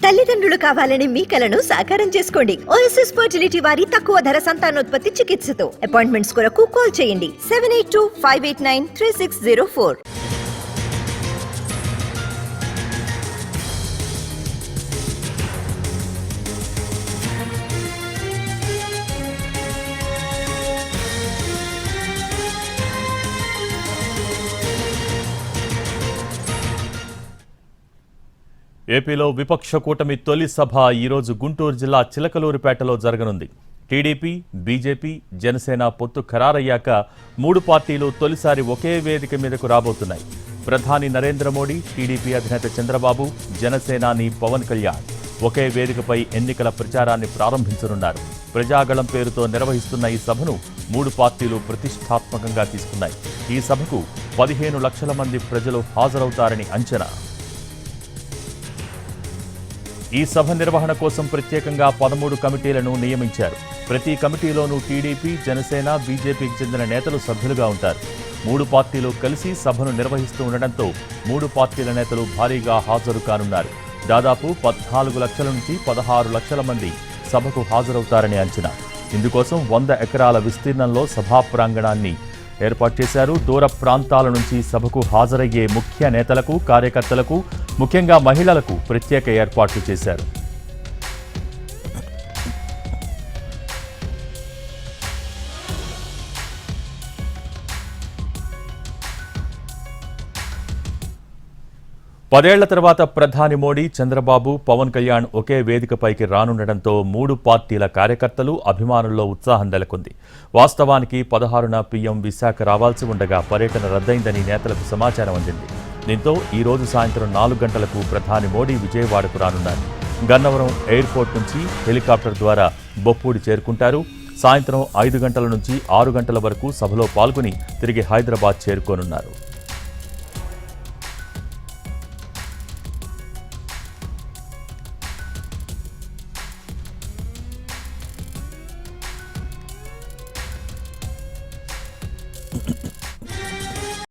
తల్లిదండ్రులు కావాలని మీ కలను సాకారం చేసుకోండి. ఓఎస్ఎస్ ఫర్టిలిటీ వారి తక్కువ ధర సంతానోత్పత్తి చికిత్సతో అపాయింట్మెంట్స్ కొరకు కాల్ చేయండి 7825893604. ఏపీలో విపక్ష కూటమి తొలి సభ ఈరోజు గుంటూరు జిల్లా చిలకలూరిపేటలో జరగనుంది. టీడీపీ, బీజేపీ, జనసేన పొత్తు ఖరారయ్యాక మూడు పార్టీలు తొలిసారి ఒకే వేదిక మీదకు రాబోతున్నాయి. ప్రధాని నరేంద్ర మోడీ, టీడీపీ అధినేత చంద్రబాబు, జనసేనాని పవన్ కళ్యాణ్ ఒకే వేదికపై ఎన్నికల ప్రచారాన్ని ప్రారంభించనున్నారు. ప్రజాగళం పేరుతో నిర్వహిస్తున్న ఈ సభను మూడు పార్టీలు ప్రతిష్టాత్మకంగా తీసుకున్నాయి. ఈ సభకు 15 లక్షల మంది ప్రజలు హాజరవుతారని అంచనా. ఈ సభ నిర్వహణ కోసం ప్రత్యేకంగా 13 కమిటీలను నియమించారు. ప్రతి కమిటీలోనూ టీడీపీ, జనసేన, బీజేపీకి చెందిన నేతలు సభ్యులుగా ఉంటారు. మూడు పార్టీలు కలిసి సభను నిర్వహిస్తూ ఉండడంతో మూడు పార్టీల నేతలు భారీగా హాజరు కానున్నారు. దాదాపు 14 లక్షల నుంచి 16 లక్షల మంది సభకు హాజరవుతారని అంచనా. ఇందుకోసం 100 ఎకరాల విస్తీర్ణంలో సభా ప్రాంగణాన్ని ఏర్పాటు చేశారు. దూర ప్రాంతాల నుంచి సభకు హాజరయ్యే ముఖ్య నేతలకు, కార్యకర్తలకు, ముఖ్యంగా మహిళలకు ప్రత్యేక ఏర్పాట్లు చేశారు. పదేళ్ల తర్వాత ప్రధాని మోడీ, చంద్రబాబు, పవన్ కళ్యాణ్ ఒకే వేదికపైకి రానుండడంతో మూడు పార్టీల కార్యకర్తలు, అభిమానుల్లో ఉత్సాహం నెలకొంది. వాస్తవానికి 16న పీఎం విశాఖ రావాల్సి ఉండగా పర్యటన రద్దయిందని నేతలకు సమాచారం అందింది. దీంతో ఈ రోజు సాయంత్రం 4 గంటలకు ప్రధాని మోడీ విజయవాడకు రానున్నారు. గన్నవరం ఎయిర్పోర్ట్ నుంచి హెలికాప్టర్ ద్వారా బొప్పూడి చేరుకుంటారు. సాయంత్రం 5 గంటల నుంచి 6 గంటల వరకు సభలో పాల్గొని తిరిగి హైదరాబాద్ చేరుకోనున్నారు.